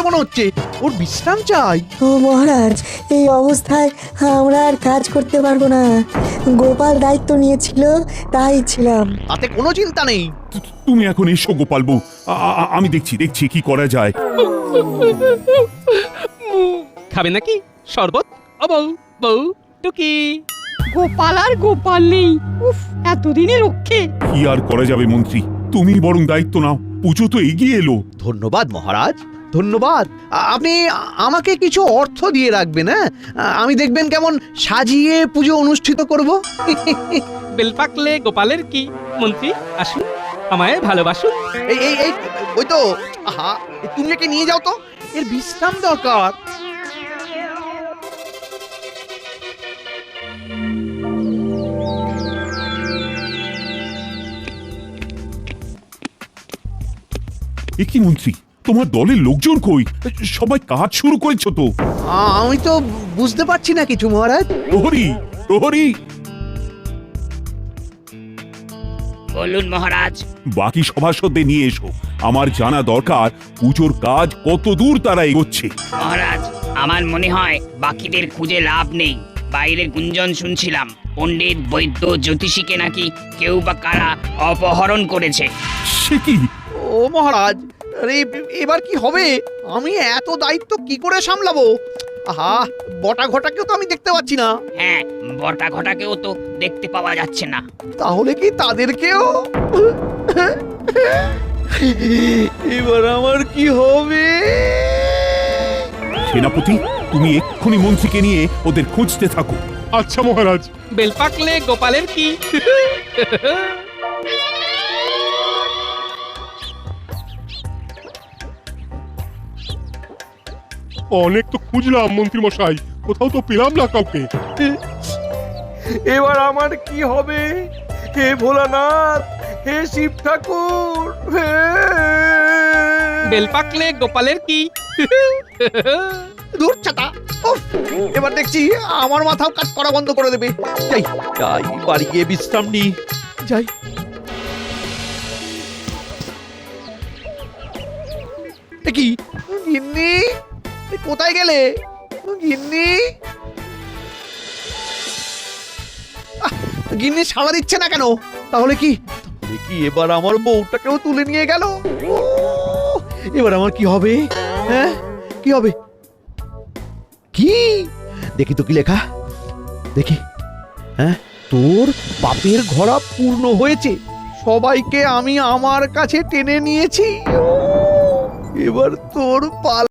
মনে হচ্ছে। ওর বিশ্রাম চাই। ও মহারাজ, এই অবস্থায় আমরা আর কাজ করতে পারবো না। গোপাল দায়িত্ব নিয়েছিল, তাই ছিলাম। তাতে কোনো চিন্তা নেই। তুমি এখন এসো গোপাল বউ, আমি দেখছি দেখছি কি করা যায়। খাবে নাকি শরবত? ও বউ, বউ টুকি। গোপাল আর গোপাল নেই। উফ, এতদিনে রক্ষে। কি আর করা যাবে মন্ত্রী, তুমি বরং দায়িত্ব নাও, পুজো তো এগিয়ে এলো। ধন্যবাদ মহারাজ, ধন্যবাদ। আপনি আমাকে কিছু অর্থ দিয়ে রাখবেন। হ্যাঁ, আমি দেখবেন কেমন সাজিয়ে পুজো অনুষ্ঠিত করব। বেল পাকলে গোপালের কি? মন্ত্রী আসুন, আমায় ভালোবাসুন। এই এই এই ওই তো, আহা, তুমি একে নিয়ে যাও তো, এর বিশ্রাম দরকার। এ কি মন্ত্রী, তোমার দলের লোকজন কই? সবাই কাজ শুরু করেছো তো? আমি তো বুঝতে পারছি না কিছু মহারাজ। প্রহরী, প্রহরী। বলুন মহারাজ। বাকি সভাসদদের নিয়ে এসো, আমার জানা দরকার পুজোর কাজ কত দূর তারা এগোচ্ছে। মহারাজ, আমার মনে হয় বাকিদের খুঁজে লাভ নেই। বাইরে গুঞ্জন শুনছিলাম পণ্ডিত, বৈদ্য, জ্যোতিষীকে নাকি কেউ বা কারা অপহরণ করেছে। সে কি? ও মহারাজ, আরে এবার কি হবে? আমি এত দায়িত্ব কি করে সামলাবো? আহা, বটা ঘটাকেও তো আমি দেখতে পাচ্ছি না। হ্যাঁ, বটা ঘটাকেও তো দেখতে পাওয়া যাচ্ছে না। তাহলে কি তাদেরকেও? এবার আমার কি হবে? সেনাপতি, তুমি এক্ষুনি মন্ত্রীকে নিয়ে ওদের খুঁজতে থাকো। আচ্ছা মহারাজ। বেল পাকলে গোপালের কি? অনেক তো খুঁজলাম মন্ত্রী মশাই, কোথাও তো পেলাম না কাউকে। এবার আমার কি হবে? হে ভোলানাথ, হে শিব ঠাকুর, বেল পাকলে গোপালের কি? দূর ছাতা। উফ, এবার দেখছি আমার মাথাও কাজ করা বন্ধ করে দেবে। যাই যাই, বাড়ি গিয়ে বিশ্রাম নিই। যাই। কি গিন্নি, কোথায় গেলে গিন্নি? গিন্নি সাড়া দিচ্ছে না কেন? তাহলে কি এবার আমার বউটাকেও তুলে নিয়ে গেল? এবার আমার কি হবে? হ্যাঁ, কি হবে? কি দেখি তো, কি লেখা দেখি। হ্যাঁ, তোর বাপের ঘোড়া পূর্ণ হয়েছে, সবাইকে আমি আমার কাছে টেনে নিয়েছি। এবার তোর পালা।